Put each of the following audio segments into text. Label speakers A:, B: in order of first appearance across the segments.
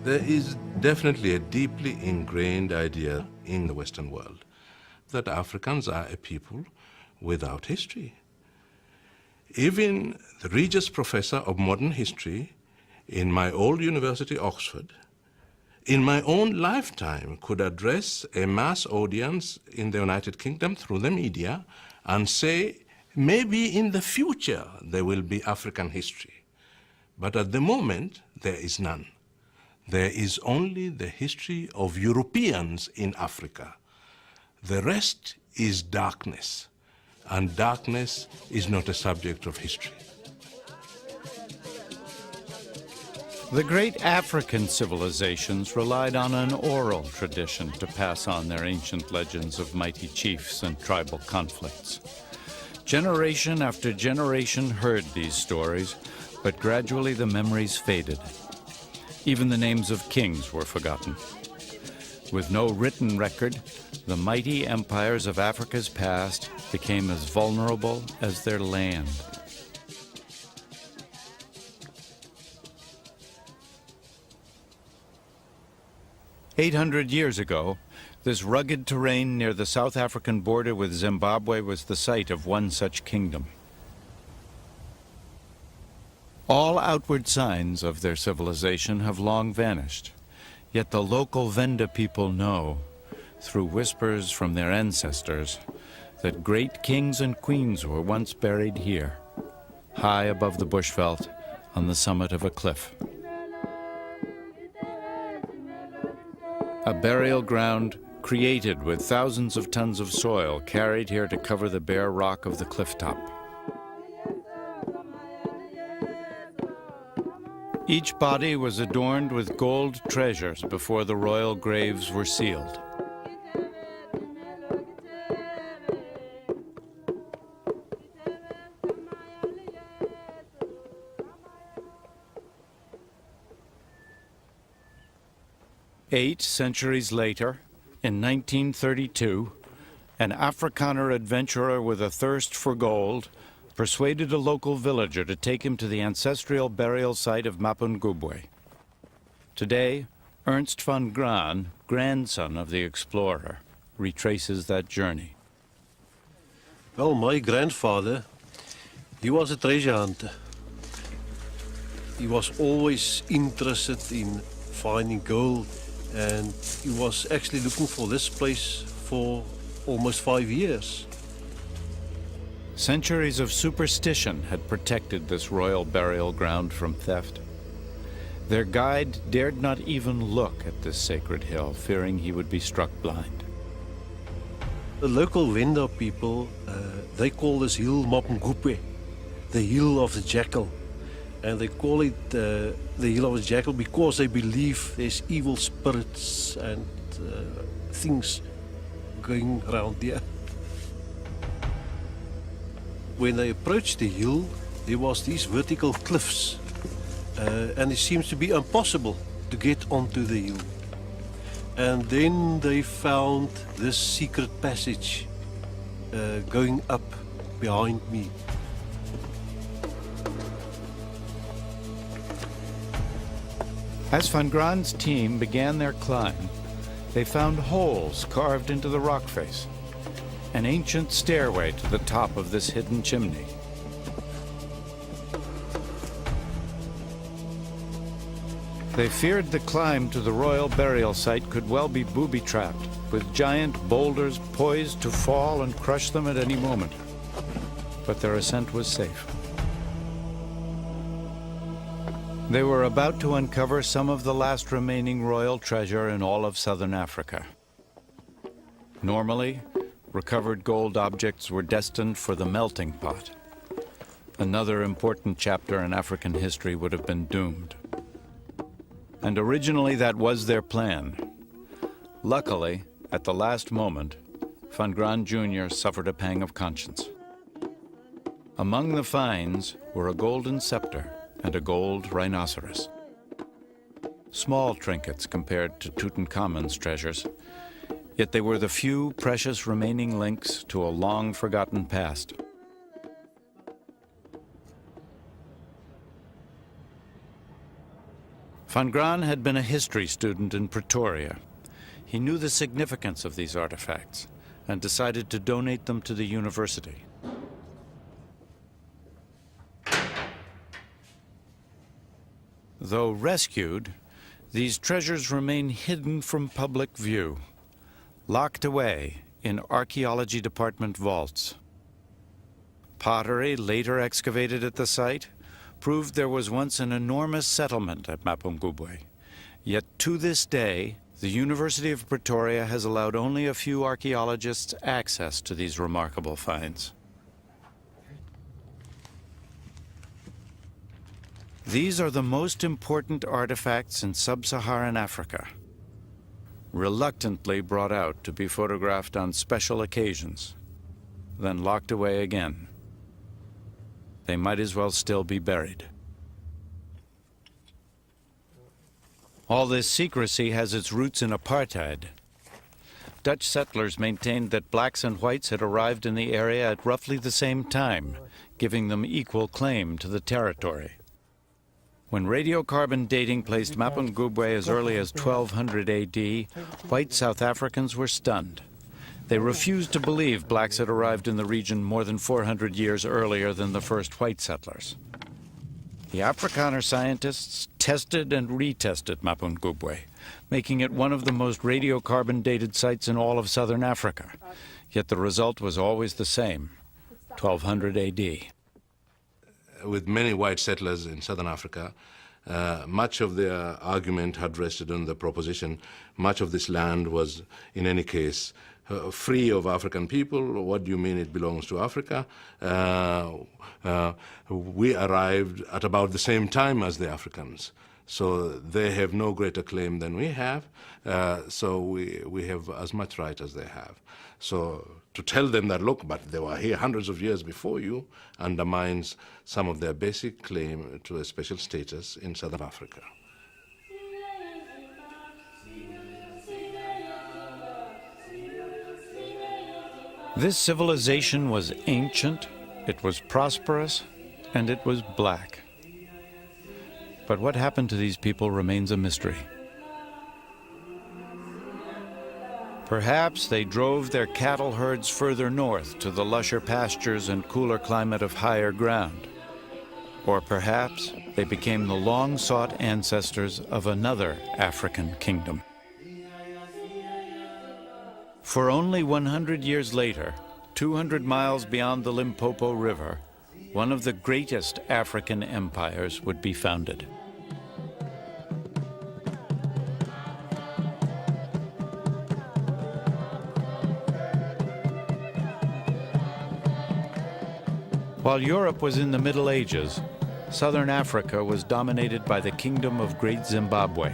A: There is definitely a deeply ingrained idea in the Western world that Africans are a people without history. Even the Regius Professor of Modern History in my old university, Oxford, in my own lifetime could address a mass audience in the United Kingdom through the media and say, maybe in the future there will be African history. But at the moment, there is none. There is only the history of Europeans in Africa. The rest is darkness, and darkness is not a subject of history.
B: The great African civilizations relied on an oral tradition to pass on their ancient legends of mighty chiefs and tribal conflicts. Generation after generation heard these stories, but gradually the memories faded. Even the names of kings were forgotten. With no written record, the mighty empires of Africa's past became as vulnerable as their land. "800 years ago, this rugged terrain near the South African border with Zimbabwe was the site of one such kingdom. All outward signs of their civilization have long vanished, yet the local Venda people know, through whispers from their ancestors, that great kings and queens were once buried here, high above the bushveld on the summit of a cliff. A burial ground created with thousands of tons of soil carried here to cover the bare rock of the cliff top. Each body was adorned with gold treasures before the royal graves were sealed. Eight centuries later, in 1932, an Afrikaner adventurer with a thirst for gold persuaded a local villager to take him to the ancestral burial site of Mapungubwe. Today, Ernst van Graan, grandson of the explorer, retraces that journey.
C: Well, my grandfather, he was a treasure hunter. He was always interested in finding gold, and he was actually looking for this place for almost 5 years.
B: Centuries of superstition had protected this royal burial ground from theft. Their guide dared not even look at this sacred hill, fearing he would be struck blind.
C: The local Venda people, they call this hill Mapungubwe, the hill of the jackal. And they call it the hill of the jackal because they believe there's evil spirits and things going around there. When they approached the hill, there was these vertical cliffs, and it seems to be impossible to get onto the hill. And then they found this secret passage going up behind me.
B: As Van Graan's team began their climb, they found holes carved into the rock face, an ancient stairway to the top of this hidden chimney. They feared the climb to the royal burial site could well be booby-trapped, with giant boulders poised to fall and crush them at any moment. But their ascent was safe. They were about to uncover some of the last remaining royal treasure in all of southern Africa. Normally, recovered gold objects were destined for the melting pot. Another important chapter in African history would have been doomed. And originally that was their plan. Luckily, at the last moment, Van Graan Jr. suffered a pang of conscience. Among the finds were a golden scepter and a gold rhinoceros. Small trinkets compared to Tutankhamun's treasures, yet they were the few precious remaining links to a long-forgotten past. Van Graan had been a history student in Pretoria. He knew the significance of these artifacts and decided to donate them to the university. Though rescued, these treasures remain hidden from public view, locked away in archaeology department vaults. Pottery later excavated at the site proved there was once an enormous settlement at Mapungubwe. Yet to this day, the University of Pretoria has allowed only a few archaeologists access to these remarkable finds. These are the most important artifacts in sub-Saharan Africa, reluctantly brought out to be photographed on special occasions, then locked away again. They might as well still be buried. All this secrecy has its roots in apartheid. Dutch settlers maintained that blacks and whites had arrived in the area at roughly the same time, giving them equal claim to the territory. When radiocarbon dating placed Mapungubwe as early as 1200 AD, white South Africans were stunned. They refused to believe blacks had arrived in the region more than 400 years earlier than the first white settlers. The Afrikaner scientists tested and retested Mapungubwe, making it one of the most radiocarbon-dated sites in all of southern Africa. Yet the result was always the same, 1200 AD.
A: With many white settlers in southern Africa, much of their argument had rested on the proposition much of this land was, in any case, free of African people. What do you mean it belongs to Africa? We arrived at about the same time as the Africans, so they have no greater claim than we have, so we have as much right as they have. So to tell them that, look, but they were here hundreds of years before you, undermines some of their basic claim to a special status in Southern Africa.
B: This civilization was ancient, it was prosperous, and it was black. But what happened to these people remains a mystery. Perhaps they drove their cattle herds further north to the lusher pastures and cooler climate of higher ground. Or perhaps they became the long-sought ancestors of another African kingdom. For only 100 years later, 200 miles beyond the Limpopo River, one of the greatest African empires would be founded. While Europe was in the Middle Ages, southern Africa was dominated by the Kingdom of Great Zimbabwe.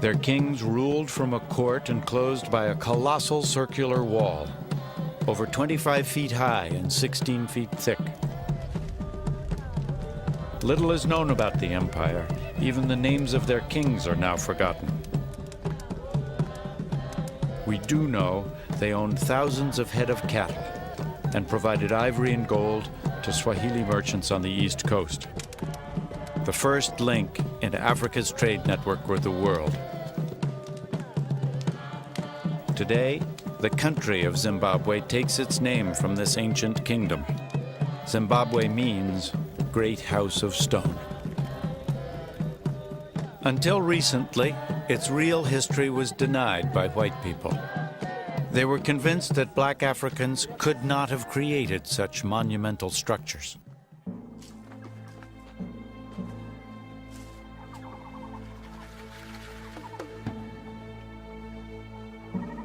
B: Their kings ruled from a court enclosed by a colossal circular wall, over 25 feet high and 16 feet thick. Little is known about the empire. Even the names of their kings are now forgotten. We do know they owned thousands of head of cattle and provided ivory and gold to Swahili merchants on the East Coast. The first link into Africa's trade network with the world. Today, the country of Zimbabwe takes its name from this ancient kingdom. Zimbabwe means Great House of Stone. Until recently, its real history was denied by white people. They were convinced that black Africans could not have created such monumental structures.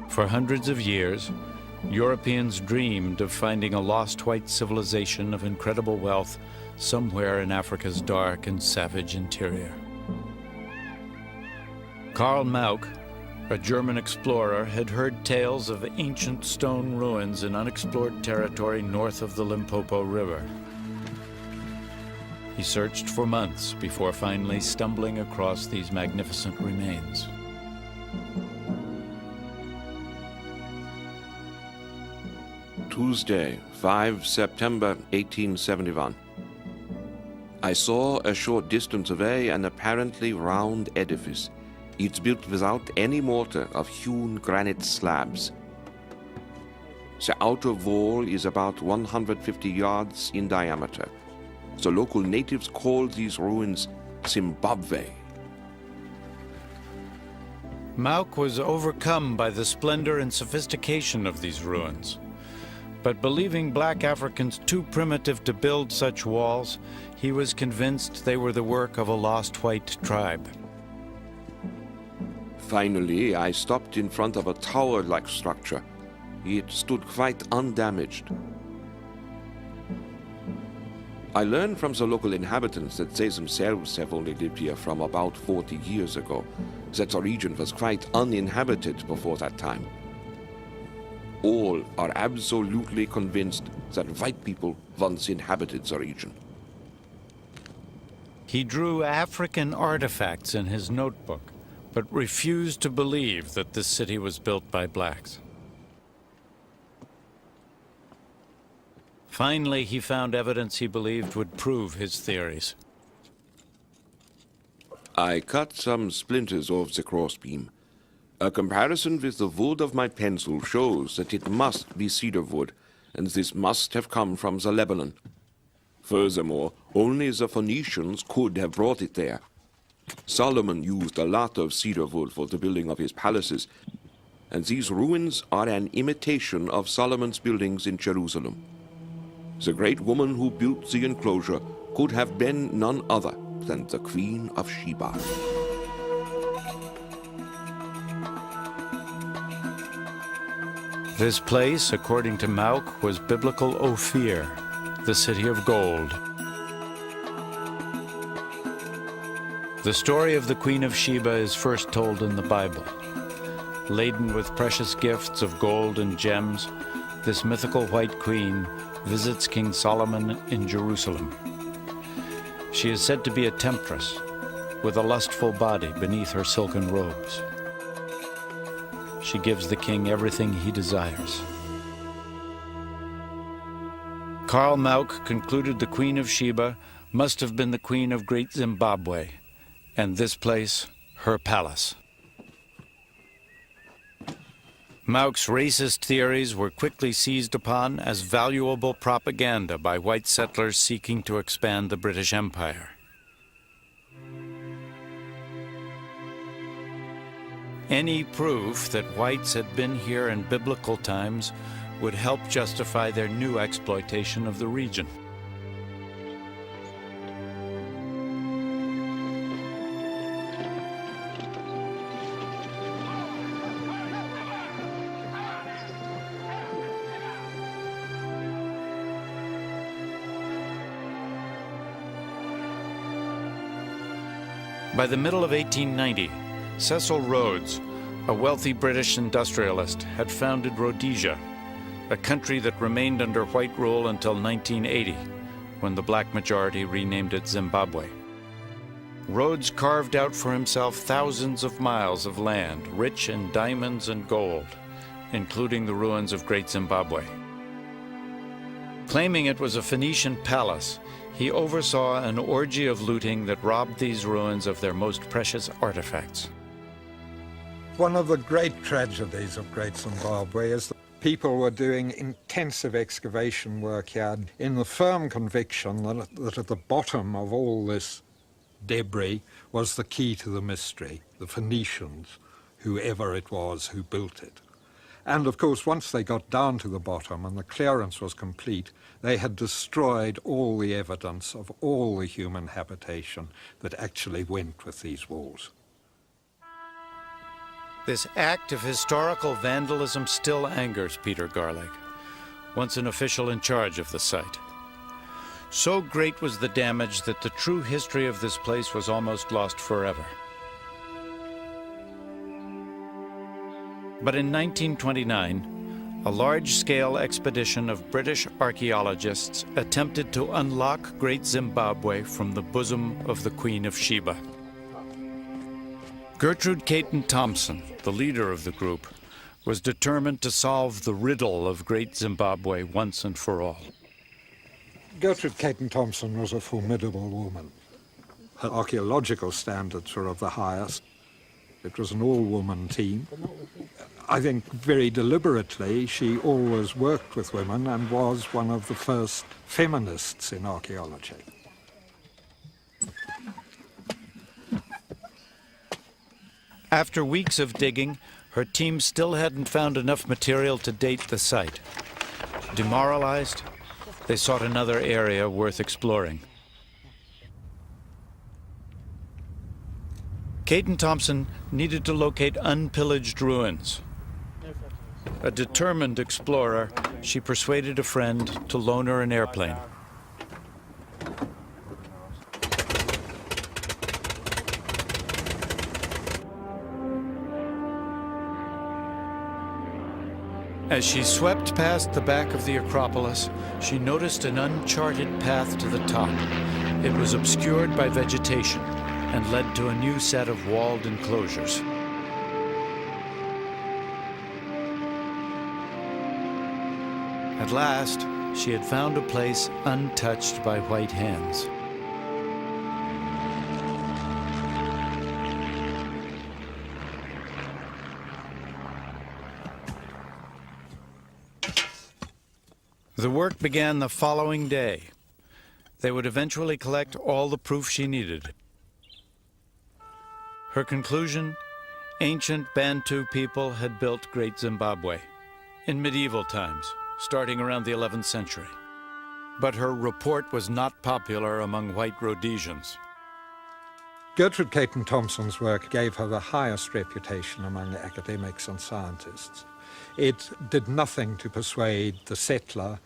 B: For hundreds of years, Europeans dreamed of finding a lost white civilization of incredible wealth somewhere in Africa's dark and savage interior. Karl Mauck, a German explorer, had heard tales of ancient stone ruins in unexplored territory north of the Limpopo River. He searched for months before finally stumbling across these magnificent remains.
D: Tuesday, 5 September 1871. I saw a short distance away an apparently round edifice. It's built without any mortar of hewn granite slabs. The outer wall is about 150 yards in diameter. The local natives call these ruins Zimbabwe.
B: Mauk was overcome by the splendor and sophistication of these ruins. But believing black Africans too primitive to build such walls, he was convinced they were the work of a lost white tribe.
D: Finally, I stopped in front of a tower-like structure. It stood quite undamaged. I learned from the local inhabitants that they themselves have only lived here from about 40 years ago, that the region was quite uninhabited before that time. All are absolutely convinced that white people once inhabited the region.
B: He drew African artifacts in his notebook, but refused to believe that this city was built by blacks. Finally, he found evidence he believed would prove his theories.
D: I cut some splinters off the crossbeam. A comparison with the wood of my pencil shows that it must be cedar wood, and this must have come from the Lebanon. Furthermore, only the Phoenicians could have brought it there. Solomon used a lot of cedar wood for the building of his palaces, and these ruins are an imitation of Solomon's buildings in Jerusalem. The great woman who built the enclosure could have been none other than the Queen of Sheba.
B: This place, according to Mauk, was biblical Ophir, the city of gold. The story of the Queen of Sheba is first told in the Bible. Laden with precious gifts of gold and gems, this mythical white queen visits King Solomon in Jerusalem. She is said to be a temptress, with a lustful body beneath her silken robes. She gives the king everything he desires. Karl Mauk concluded the Queen of Sheba must have been the Queen of Great Zimbabwe, and this place, her palace. Mauk's racist theories were quickly seized upon as valuable propaganda by white settlers seeking to expand the British Empire. Any proof that whites had been here in biblical times would help justify their new exploitation of the region. By the middle of 1890, Cecil Rhodes, a wealthy British industrialist, had founded Rhodesia, a country that remained under white rule until 1980, when the black majority renamed it Zimbabwe. Rhodes carved out for himself thousands of miles of land, rich in diamonds and gold, including the ruins of Great Zimbabwe. Claiming it was a Phoenician palace, he oversaw an orgy of looting that robbed these ruins of their most precious artifacts.
E: One of the great tragedies of Great Zimbabwe is that people were doing intensive excavation work here in the firm conviction that at the bottom of all this debris was the key to the mystery, the Phoenicians, whoever it was who built it. And of course, once they got down to the bottom and the clearance was complete, they had destroyed all the evidence of all the human habitation that actually went with these walls.
B: This act of historical vandalism still angers Peter Garlick, once an official in charge of the site. So great was the damage that the true history of this place was almost lost forever. But in 1929, a large-scale expedition of British archaeologists attempted to unlock Great Zimbabwe from the bosom of the Queen of Sheba. Gertrude Caton Thompson, the leader of the group, was determined to solve the riddle of Great Zimbabwe once and for all.
E: Gertrude Caton Thompson was a formidable woman. Her archaeological standards were of the highest. It was an all-woman team. I think very deliberately she always worked with women and was one of the first feminists in archaeology.
B: After weeks of digging, her team still hadn't found enough material to date the site. Demoralized, they sought another area worth exploring. Caton Thompson needed to locate unpillaged ruins. A determined explorer, she persuaded a friend to loan her an airplane. As she swept past the back of the Acropolis, she noticed an uncharted path to the top. It was obscured by vegetation and led to a new set of walled enclosures. At last, she had found a place untouched by white hands. The work began the following day. They would eventually collect all the proof she needed. Her conclusion: ancient Bantu people had built Great Zimbabwe in medieval times, starting around the 11th century. But her report was not popular among white Rhodesians.
E: Gertrude Caton Thompson's work gave her the highest reputation among academics and scientists. It did nothing to persuade the settler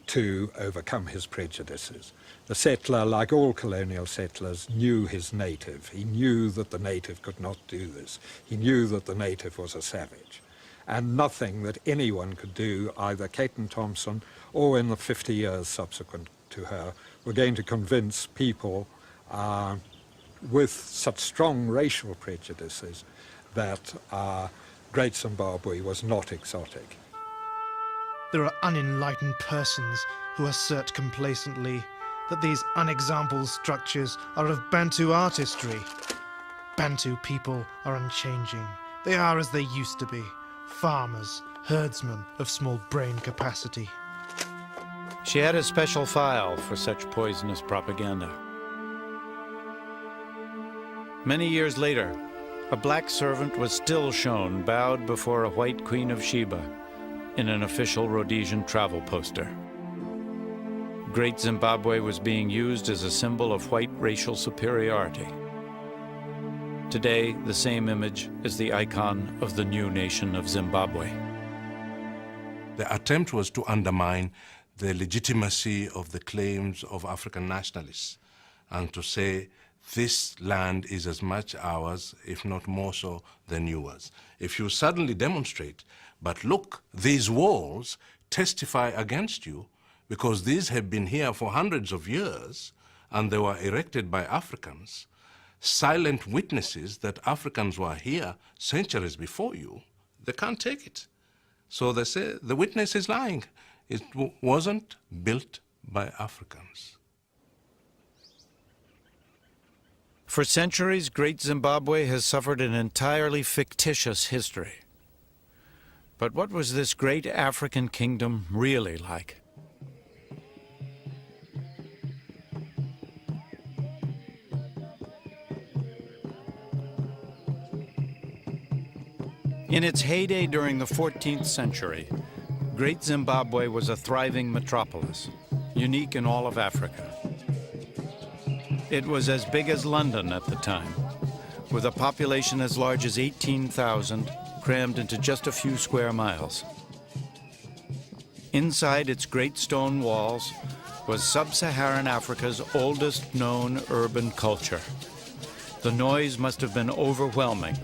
E: to overcome his prejudices. The settler, like all colonial settlers, knew his native. He knew that the native could not do this. He knew that the native was a savage. And nothing that anyone could do, either Caton Thompson or in the 50 years subsequent to her, were going to convince people with such strong racial prejudices that Great Zimbabwe was not exotic.
F: There are unenlightened persons who assert complacently that these unexampled structures are of Bantu artistry. Bantu people are unchanging. They are as they used to be, farmers, herdsmen of small brain capacity.
B: She had a special file for such poisonous propaganda. Many years later, a black servant was still shown bowed before a white Queen of Sheba in an official Rhodesian travel poster. Great Zimbabwe was being used as a symbol of white racial superiority. Today, the same image is the icon of the new nation of Zimbabwe.
A: The attempt was to undermine the legitimacy of the claims of African nationalists and to say this land is as much ours, if not more so, than yours. If you suddenly demonstrate, but look, these walls testify against you because these have been here for hundreds of years and they were erected by Africans, silent witnesses that Africans were here centuries before you, they can't take it. So they say the witness is lying. It wasn't built by Africans.
B: For centuries, Great Zimbabwe has suffered an entirely fictitious history. But what was this great African kingdom really like? In its heyday during the 14th century, Great Zimbabwe was a thriving metropolis, unique in all of Africa. It was as big as London at the time, with a population as large as 18,000 crammed into just a few square miles. Inside its great stone walls was sub-Saharan Africa's oldest known urban culture. The noise must have been overwhelming.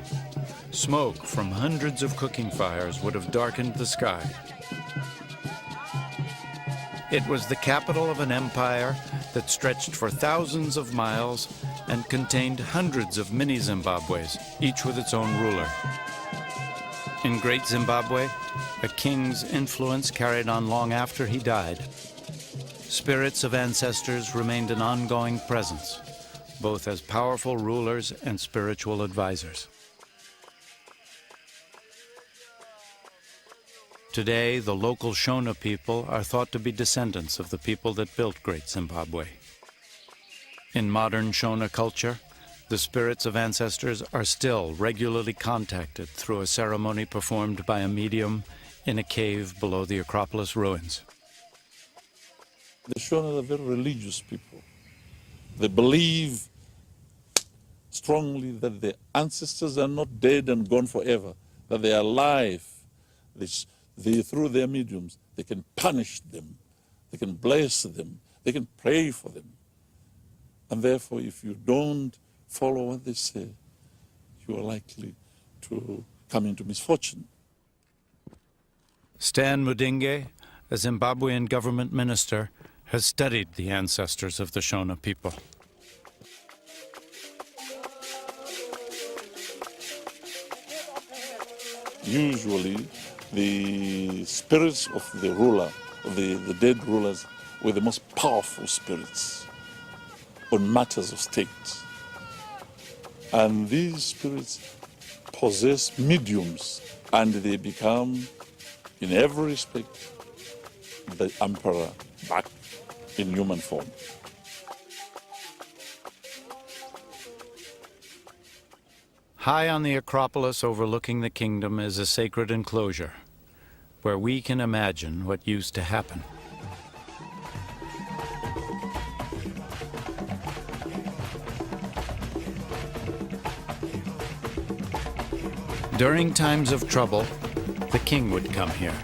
B: Smoke from hundreds of cooking fires would have darkened the sky. It was the capital of an empire that stretched for thousands of miles and contained hundreds of mini-Zimbabwes, each with its own ruler. In Great Zimbabwe, a king's influence carried on long after he died. spirits of ancestors remained an ongoing presence, both as powerful rulers and spiritual advisors. Today, the local Shona people are thought to be descendants of the people that built Great Zimbabwe. In modern Shona culture, the spirits of ancestors are still regularly contacted through a ceremony performed by a medium in a cave below the Acropolis ruins.
G: The Shona are very religious people. They believe strongly that their ancestors are not dead and gone forever, that they are alive. Through their mediums, they can punish them, they can bless them, they can pray for them. And therefore, if you don't follow what they say, you are likely to come into misfortune.
B: Stan Mudinge, a Zimbabwean government minister, has studied the ancestors of the Shona people.
G: Usually, the spirits of the ruler, the dead rulers, were the most powerful spirits on matters of state. And these spirits possess mediums, and they become, in every respect, the emperor back in human form.
B: High on the Acropolis overlooking the kingdom is a sacred enclosure, where we can imagine what used to happen. During times of trouble, the king would come here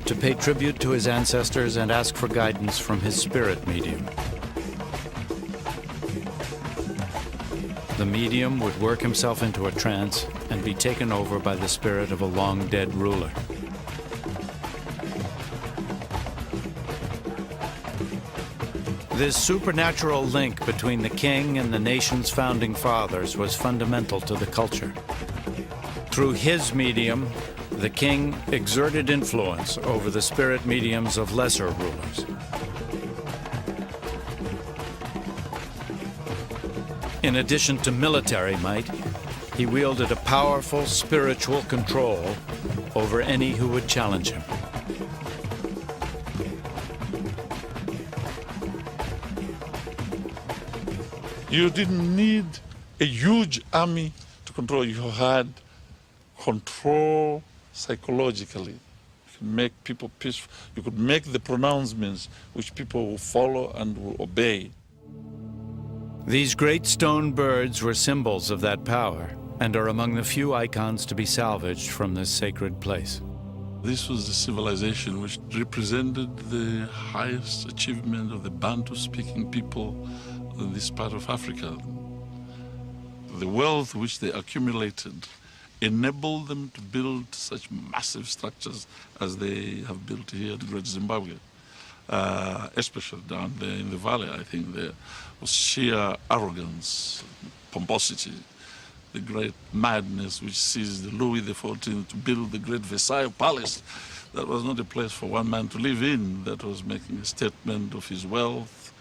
B: to pay tribute to his ancestors and ask for guidance from his spirit medium. The medium would work himself into a trance and be taken over by the spirit of a long-dead ruler. This supernatural link between the king and the nation's founding fathers was fundamental to the culture. Through his medium, the king exerted influence over the spirit mediums of lesser rulers. In addition to military might, he wielded a powerful spiritual control over any who would challenge him.
G: You didn't need a huge army to control. You had control psychologically. You could make people peaceful. You could make the pronouncements which people will follow and will obey.
B: These great stone birds were symbols of that power and are among the few icons to be salvaged from this sacred place.
G: This was a civilization which represented the highest achievement of the Bantu-speaking people in this part of Africa. The wealth which they accumulated enabled them to build such massive structures as they have built here in Great Zimbabwe, especially down there in the valley. I think there was sheer arrogance, pomposity, the great madness which seized Louis XIV to build the great Versailles Palace. That was not a place for one man to live in. That was making a statement of his wealth,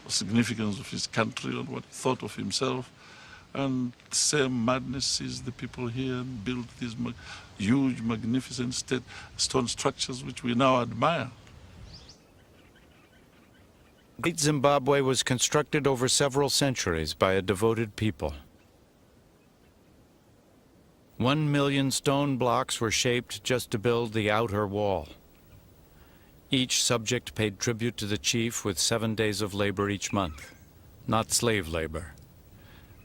G: of significance of his country, and what he thought of himself. And the same madness seized the people here and built these huge, magnificent stone structures which we now admire.
B: Great Zimbabwe was constructed over several centuries by a devoted people. 1 million stone blocks were shaped just to build the outer wall. Each subject paid tribute to the chief with 7 days of labor each month, not slave labor.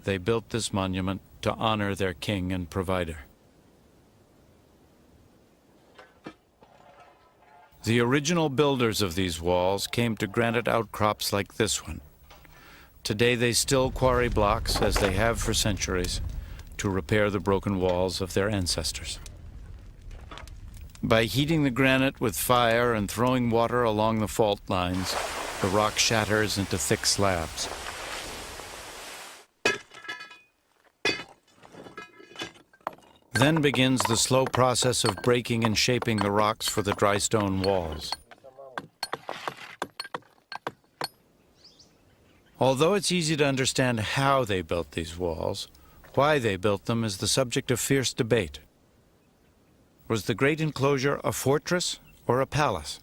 B: They built this monument to honor their king and provider. The original builders of these walls came to granite outcrops like this one. Today they still quarry blocks, as they have for centuries, to repair the broken walls of their ancestors. By heating the granite with fire and throwing water along the fault lines, the rock shatters into thick slabs. Then begins the slow process of breaking and shaping the rocks for the dry stone walls. Although it's easy to understand how they built these walls, why they built them is the subject of fierce debate. Was the great enclosure a fortress or a palace?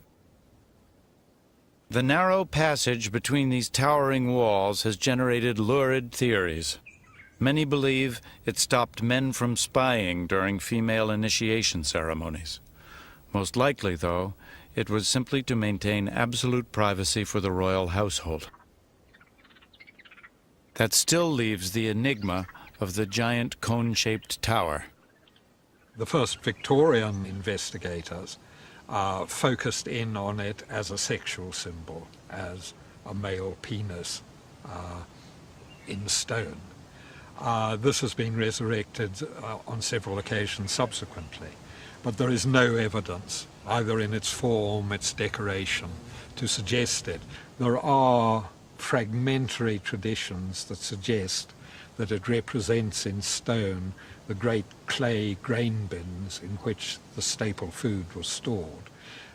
B: The narrow passage between these towering walls has generated lurid theories. Many believe it stopped men from spying during female initiation ceremonies. Most likely, though, it was simply to maintain absolute privacy for the royal household. That still leaves the enigma of the giant cone-shaped tower.
E: The first Victorian investigators focused in on it as a sexual symbol, as a male penis in stone. This has been resurrected on several occasions subsequently, but there is no evidence, either in its form, its decoration, to suggest it. There are fragmentary traditions that suggest that it represents in stone the great clay grain bins in which the staple food was stored.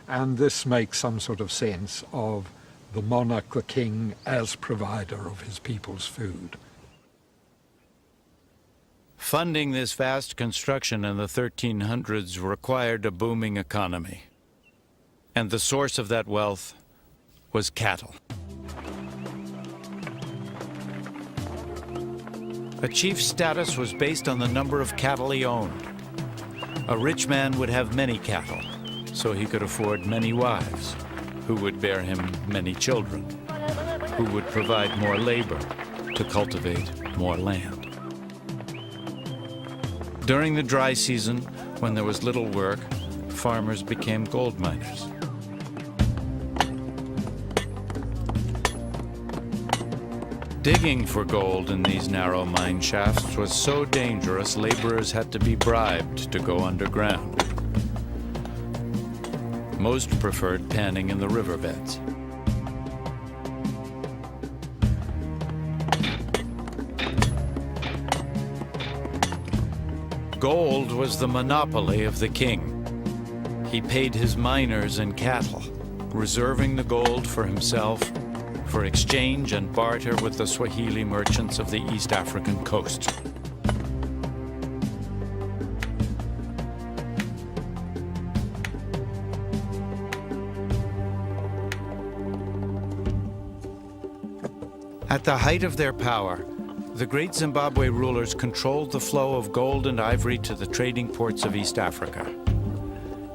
E: And this makes some sort of sense of the monarch, the king, as provider of his people's food.
B: Funding this vast construction in the 1300s required a booming economy. And the source of that wealth was cattle. A chief's status was based on the number of cattle he owned. A rich man would have many cattle, so he could afford many wives, who would bear him many children, who would provide more labor to cultivate more land. During the dry season, when there was little work, farmers became gold miners. Digging for gold in these narrow mine shafts was so dangerous, laborers had to be bribed to go underground. Most preferred panning in the riverbeds. Gold was the monopoly of the king. He paid his miners in cattle, reserving the gold for himself, for exchange and barter with the Swahili merchants of the East African coast. At the height of their power, the great Zimbabwe rulers controlled the flow of gold and ivory to the trading ports of East Africa.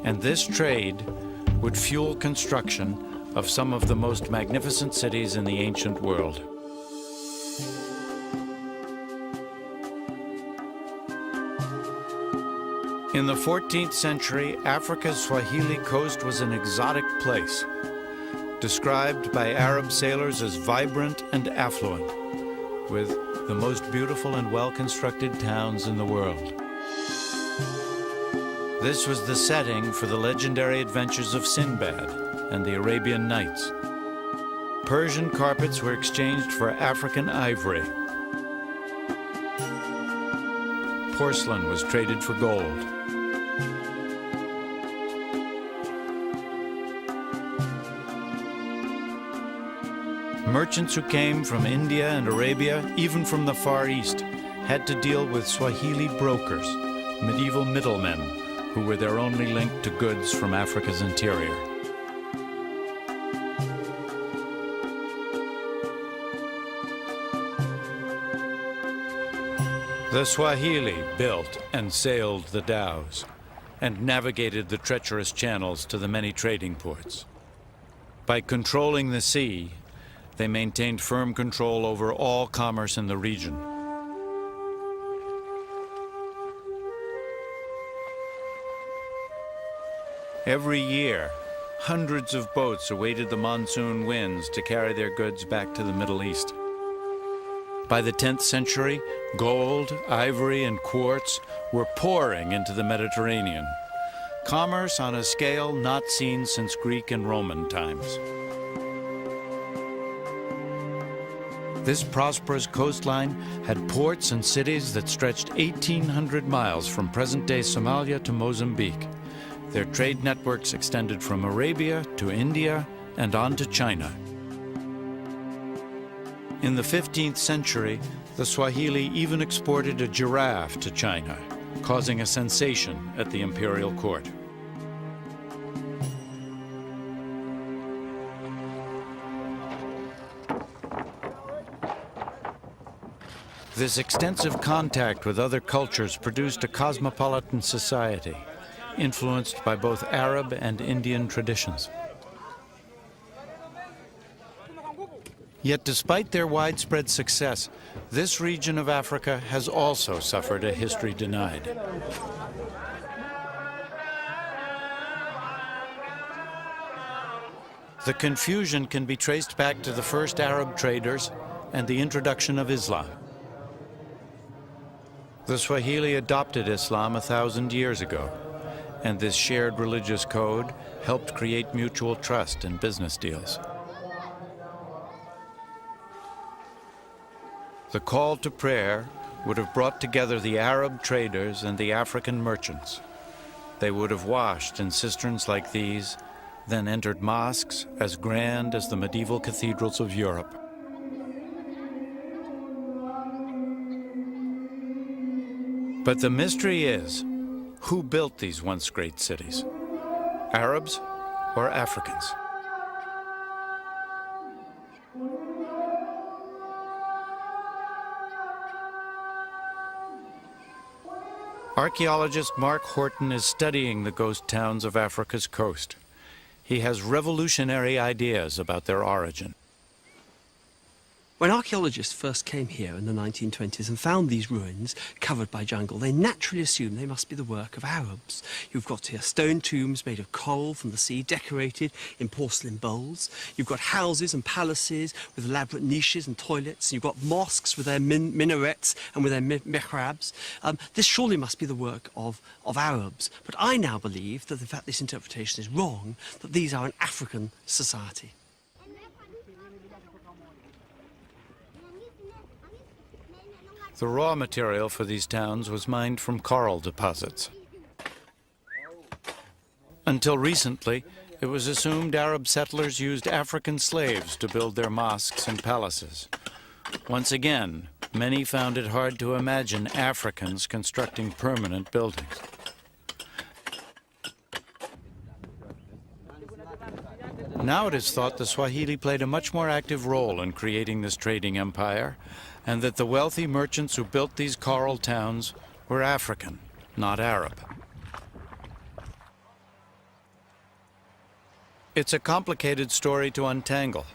B: And this trade would fuel construction of some of the most magnificent cities in the ancient world. In the 14th century, Africa's Swahili coast was an exotic place, described by Arab sailors as vibrant and affluent, with the most beautiful and well-constructed towns in the world. This was the setting for the legendary adventures of Sinbad and the Arabian Nights. Persian carpets were exchanged for African ivory. Porcelain was traded for gold. Merchants who came from India and Arabia, even from the Far East, had to deal with Swahili brokers, medieval middlemen, who were their only link to goods from Africa's interior. The Swahili built and sailed the dhows and navigated the treacherous channels to the many trading ports. By controlling the sea, they maintained firm control over all commerce in the region. Every year, hundreds of boats awaited the monsoon winds to carry their goods back to the Middle East. By the 10th century, gold, ivory, and quartz were pouring into the Mediterranean. Commerce on a scale not seen since Greek and Roman times. This prosperous coastline had ports and cities that stretched 1,800 miles from present-day Somalia to Mozambique. Their trade networks extended from Arabia to India and on to China. In the 15th century, the Swahili even exported a giraffe to China, causing a sensation at the imperial court. This extensive contact with other cultures produced a cosmopolitan society, influenced by both Arab and Indian traditions. Yet despite their widespread success, this region of Africa has also suffered a history denied. The confusion can be traced back to the first Arab traders and the introduction of Islam. The Swahili adopted Islam 1,000 years ago, and this shared religious code helped create mutual trust in business deals. The call to prayer would have brought together the Arab traders and the African merchants. They would have washed in cisterns like these, then entered mosques as grand as the medieval cathedrals of Europe. But the mystery is, who built these once great cities? Arabs or Africans? Archaeologist Mark Horton is studying the ghost towns of Africa's coast. He has revolutionary ideas about their origin.
H: When archaeologists first came here in the 1920s and found these ruins covered by jungle, they naturally assumed they must be the work of Arabs. You've got here stone tombs made of coral from the sea, decorated in porcelain bowls. You've got houses and palaces with elaborate niches and toilets. You've got mosques with their minarets and with their mihrabs. This surely must be the work of Arabs. But I now believe that, in fact, this interpretation is wrong, that these are an African society.
B: The raw material for these towns was mined from coral deposits. Until recently, it was assumed Arab settlers used African slaves to build their mosques and palaces. Once again, many found it hard to imagine Africans constructing permanent buildings. Now it is thought the Swahili played a much more active role in creating this trading empire, and that the wealthy merchants who built these coral towns were African, not Arab. It's a complicated story to untangle.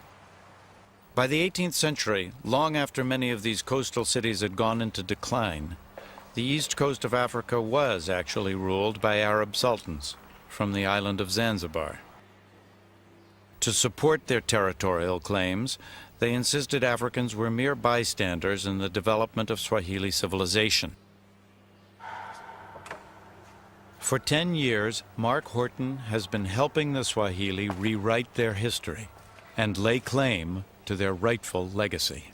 B: By the 18th century, long after many of these coastal cities had gone into decline, the east coast of Africa was actually ruled by Arab sultans from the island of Zanzibar. To support their territorial claims, they insisted Africans were mere bystanders in the development of Swahili civilization. For 10 years, Mark Horton has been helping the Swahili rewrite their history and lay claim to their rightful legacy.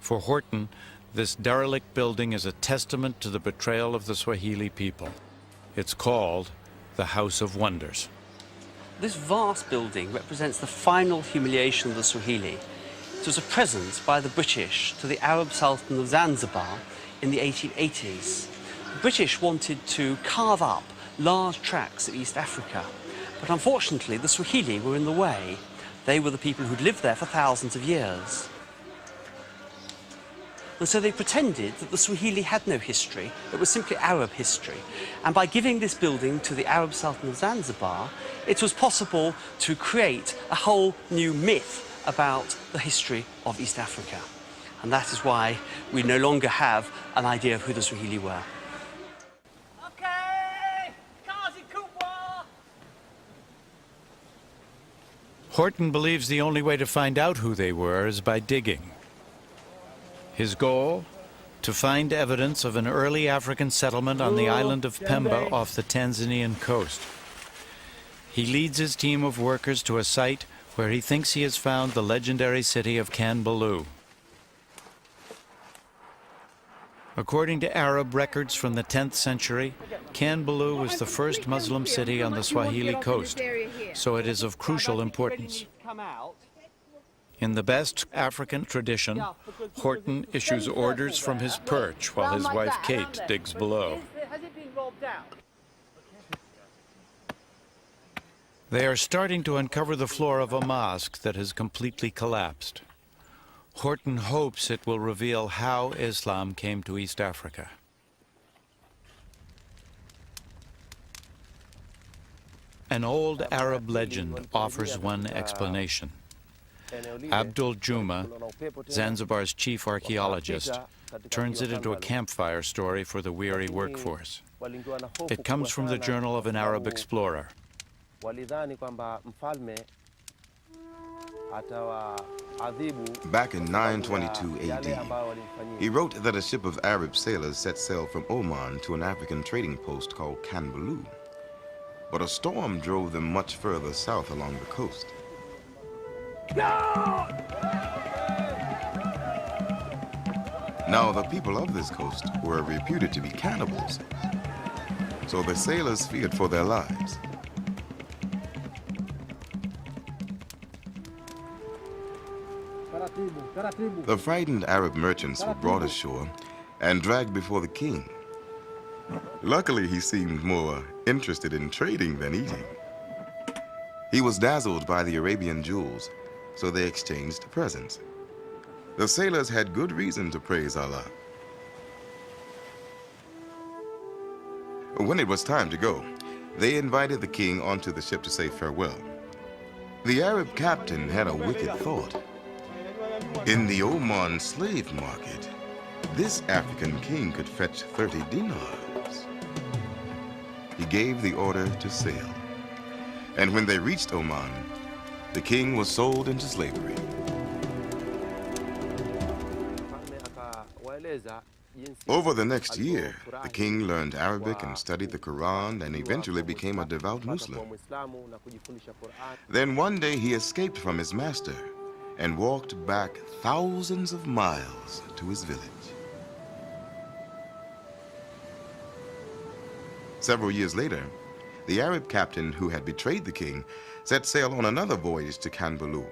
B: For Horton, this derelict building is a testament to the betrayal of the Swahili people. It's called the House of Wonders.
H: This vast building represents the final humiliation of the Swahili. It was a present by the British to the Arab Sultan of Zanzibar in the 1880s. The British wanted to carve up large tracts of East Africa, but unfortunately the Swahili were in the way. They were the people who'd lived there for thousands of years. And so they pretended that the Swahili had no history, it was simply Arab history. And by giving this building to the Arab Sultan of Zanzibar, it was possible to create a whole new myth about the history of East Africa. And that is why we no longer have an idea of who the Swahili were.
B: Horton believes the only way to find out who they were is by digging. His goal? To find evidence of an early African settlement on the island of Pemba off the Tanzanian coast. He leads his team of workers to a site where he thinks he has found the legendary city of Kanbalu. According to Arab records from the 10th century, Kanbalu was the first Muslim city on the Swahili coast, so it is of crucial importance. In the best African tradition, Horton issues orders from his perch while his wife Kate digs below. They are starting to uncover the floor of a mosque that has completely collapsed. Horton hopes it will reveal how Islam came to East Africa. An old Arab legend offers one explanation. Abdul Juma, Zanzibar's chief archaeologist, turns it into a campfire story for the weary workforce. It comes from the journal of an Arab explorer.
I: Back in 922 AD, he wrote that a ship of Arab sailors set sail from Oman to an African trading post called Kanbalu. But a storm drove them much further south along the coast. Now, the people of this coast were reputed to be cannibals, so the sailors feared for their lives. The frightened Arab merchants were brought ashore and dragged before the king. Luckily, he seemed more interested in trading than eating. He was dazzled by the Arabian jewels, so they exchanged presents. The sailors had good reason to praise Allah. When it was time to go, they invited the king onto the ship to say farewell. The Arab captain had a wicked thought. In the Oman slave market, this African king could fetch 30 dinars. He gave the order to sail. And when they reached Oman, the king was sold into slavery. Over the next year, the king learned Arabic and studied the Quran and eventually became a devout Muslim. Then one day he escaped from his master and walked back thousands of miles to his village. Several years later, the Arab captain who had betrayed the king set sail on another voyage to Kanbalu.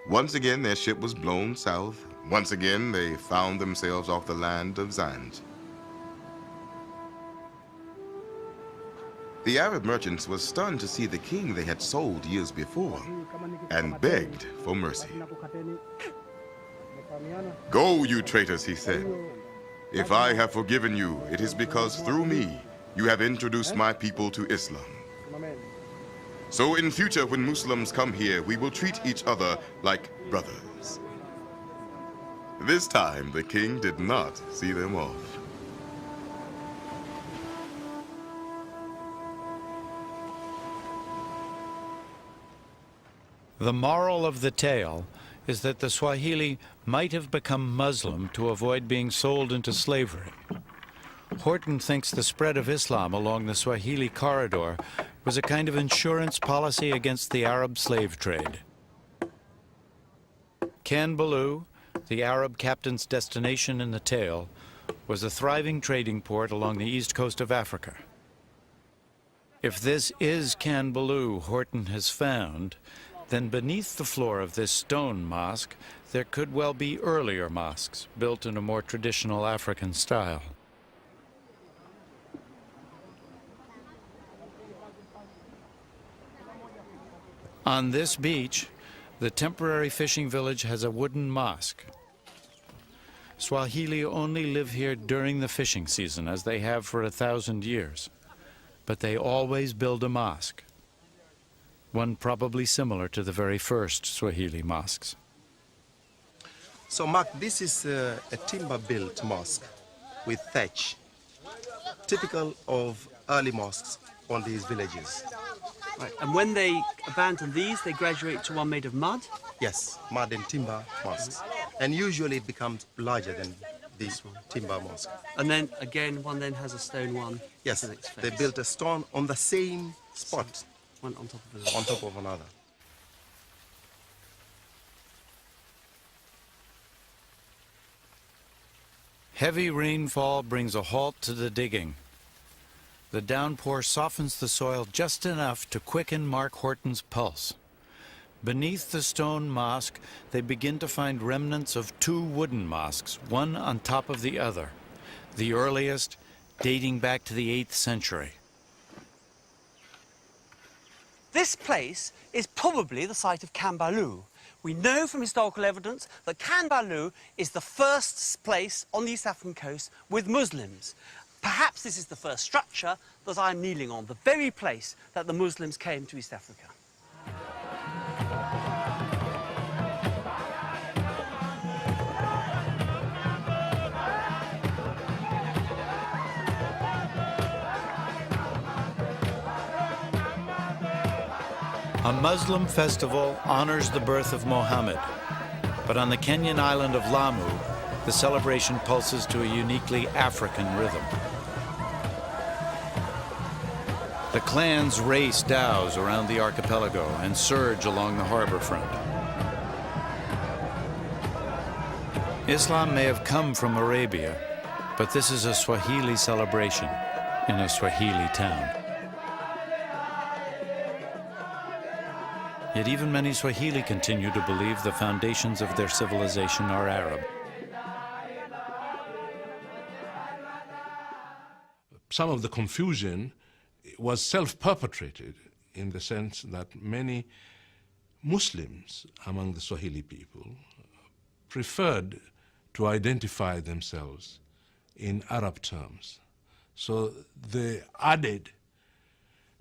I: Once again, their ship was blown south. Once again, they found themselves off the land of Zanj. The Arab merchants were stunned to see the king they had sold years before and begged for mercy. "Go, you traitors," he said. "If I have forgiven you, it is because through me you have introduced my people to Islam. So in future, when Muslims come here, we will treat each other like brothers." This time, the king did not see them off.
B: The moral of the tale is that the Swahili might have become Muslim to avoid being sold into slavery. Horton thinks the spread of Islam along the Swahili corridor was a kind of insurance policy against the Arab slave trade. Kanbalu, the Arab captain's destination in the tale, was a thriving trading port along the east coast of Africa. If this is Kanbalu Horton has found, then beneath the floor of this stone mosque, there could well be earlier mosques built in a more traditional African style. On this beach, the temporary fishing village has a wooden mosque. Swahili only live here during the fishing season, as they have for 1,000 years. But they always build a mosque, one probably similar to the very first Swahili mosques.
J: So, Mark, this is a timber-built mosque with thatch, typical of early mosques on these villages.
H: Right. And when they abandon these, they graduate to one made of mud?
J: Yes, mud and timber mosques. And usually it becomes larger than this timber mosque.
H: And then, again, one then has a stone one.
J: Yes,
H: to the next
J: they
H: phase.
J: built a stone on the same spot,
H: One on top of another.
J: on top of another.
B: Heavy rainfall brings a halt to the digging. The downpour softens the soil just enough to quicken Mark Horton's pulse. Beneath the stone mosque, they begin to find remnants of two wooden mosques, one on top of the other, the earliest dating back to the 8th century.
H: This place is probably the site of Kambalu. We know from historical evidence that Kambalu is the first place on the East African coast with Muslims. Perhaps this is the first structure that I'm kneeling on, the very place that the Muslims came to East Africa.
B: A Muslim festival honors the birth of Mohammed, but on the Kenyan island of Lamu, the celebration pulses to a uniquely African rhythm. The clans race dhows around the archipelago and surge along the harbor front. Islam may have come from Arabia, but this is a Swahili celebration in a Swahili town. Yet even many Swahili continue to believe the foundations of their civilization are Arab.
A: Some of the confusion was self-perpetrated in the sense that many Muslims among the Swahili people preferred to identify themselves in Arab terms. So they added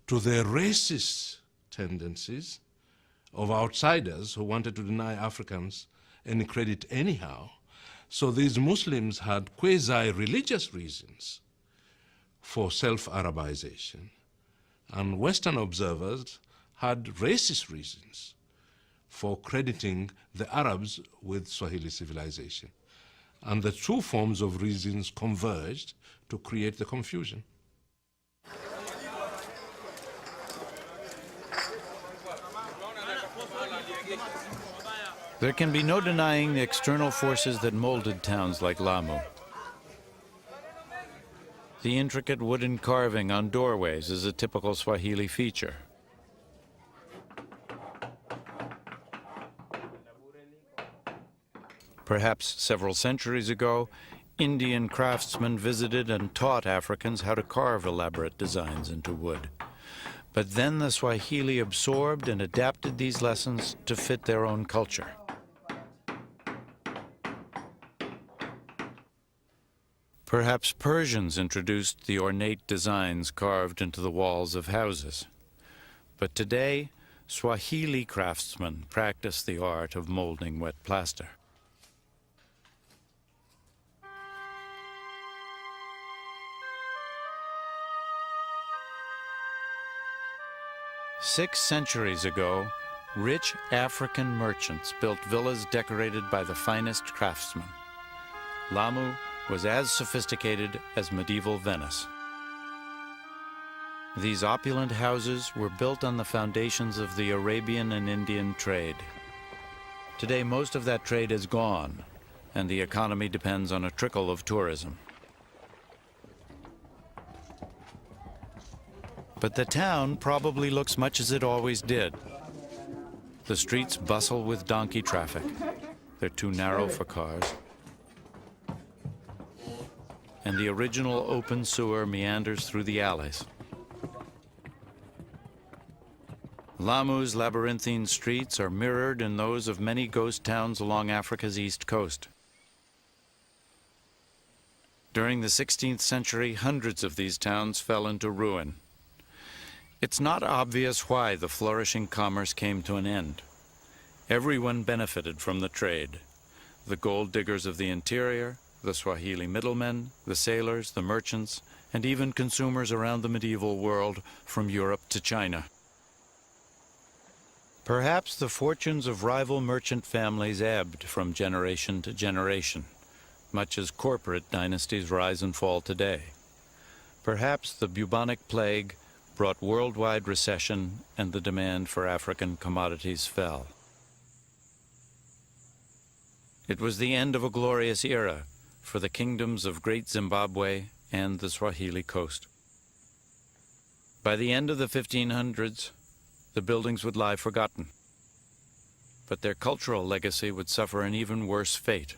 A: to their racist tendencies of outsiders who wanted to deny Africans any credit anyhow. So these Muslims had quasi-religious reasons for self-Arabization, and Western observers had racist reasons for crediting the Arabs with Swahili civilization. And the two forms of reasons converged to create the confusion.
B: There can be no denying the external forces that molded towns like Lamu. The intricate wooden carving on doorways is a typical Swahili feature. Perhaps several centuries ago, Indian craftsmen visited and taught Africans how to carve elaborate designs into wood. But then the Swahili absorbed and adapted these lessons to fit their own culture. Perhaps Persians introduced the ornate designs carved into the walls of houses. But today, Swahili craftsmen practice the art of molding wet plaster. Six centuries ago, rich African merchants built villas decorated by the finest craftsmen. Lamu was as sophisticated as medieval Venice. These opulent houses were built on the foundations of the Arabian and Indian trade. Today, most of that trade is gone, and the economy depends on a trickle of tourism. But the town probably looks much as it always did. The streets bustle with donkey traffic. They're too narrow for cars. And the original open sewer meanders through the alleys. Lamu's labyrinthine streets are mirrored in those of many ghost towns along Africa's east coast. During the 16th century, hundreds of these towns fell into ruin. It's not obvious why the flourishing commerce came to an end. Everyone benefited from the trade. The gold diggers of the interior, the Swahili middlemen, the sailors, the merchants, and even consumers around the medieval world from Europe to China. Perhaps the fortunes of rival merchant families ebbed from generation to generation, much as corporate dynasties rise and fall today. Perhaps the bubonic plague brought worldwide recession and the demand for African commodities fell. It was the end of a glorious era for the kingdoms of Great Zimbabwe and the Swahili coast. By the end of the 1500s, the buildings would lie forgotten. but their cultural legacy would suffer an even worse fate.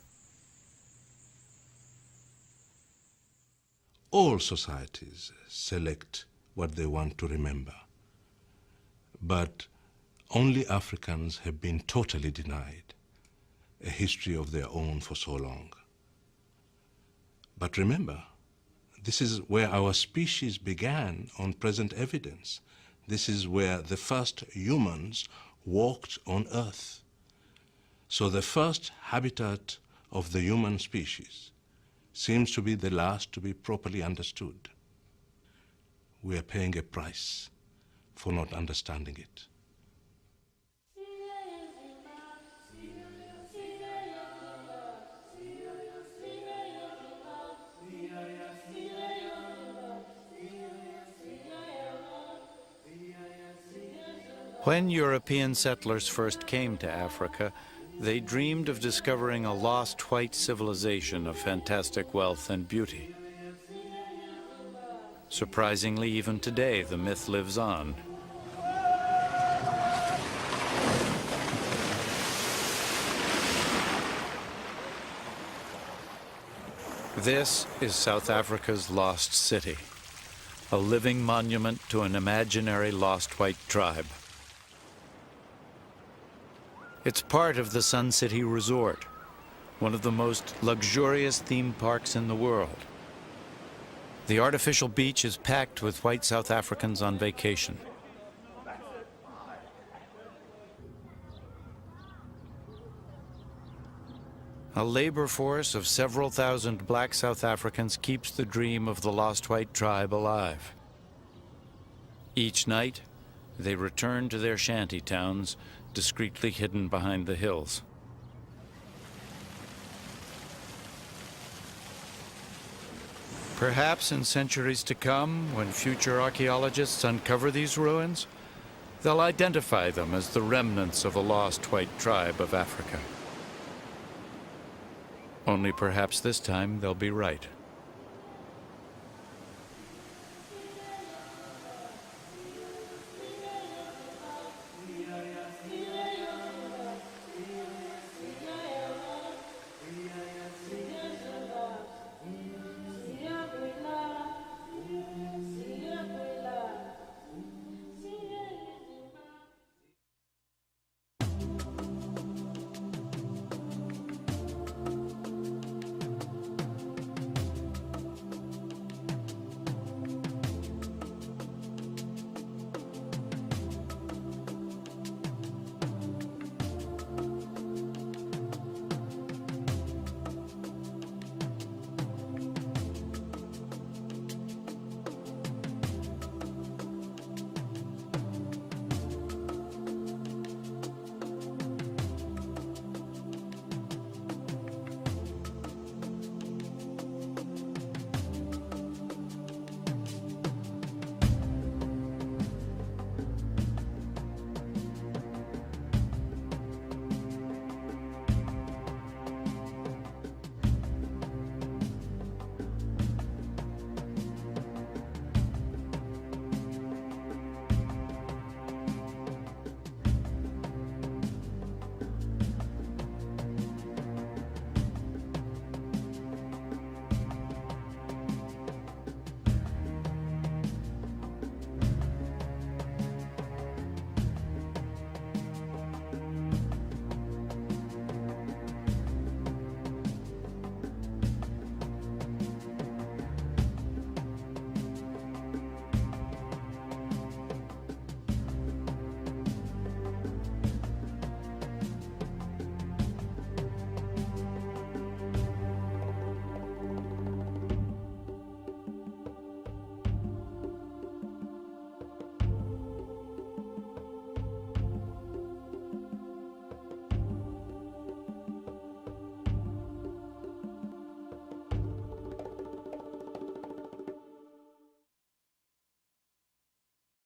A: All societies select what they want to remember, but only Africans have been totally denied a history of their own for so long. But remember, this is where our species began on present evidence. This is where the first humans walked on Earth. So the first habitat of the human species seems to be the last to be properly understood. We are paying a price for not understanding it.
B: When European settlers first came to Africa, they dreamed of discovering a lost white civilization of fantastic wealth and beauty. Surprisingly, even today, the myth lives on. This is South Africa's lost city, a living monument to an imaginary lost white tribe. It's part of the Sun City Resort, one of the most luxurious theme parks in the world. The artificial beach is packed with white South Africans on vacation. A labor force of several thousand black South Africans keeps the dream of the lost white tribe alive. Each night, they return to their shanty towns, discreetly hidden behind the hills. Perhaps in centuries to come, when future archaeologists uncover these ruins, they'll identify them as the remnants of a lost white tribe of Africa. Only perhaps this time they'll be right.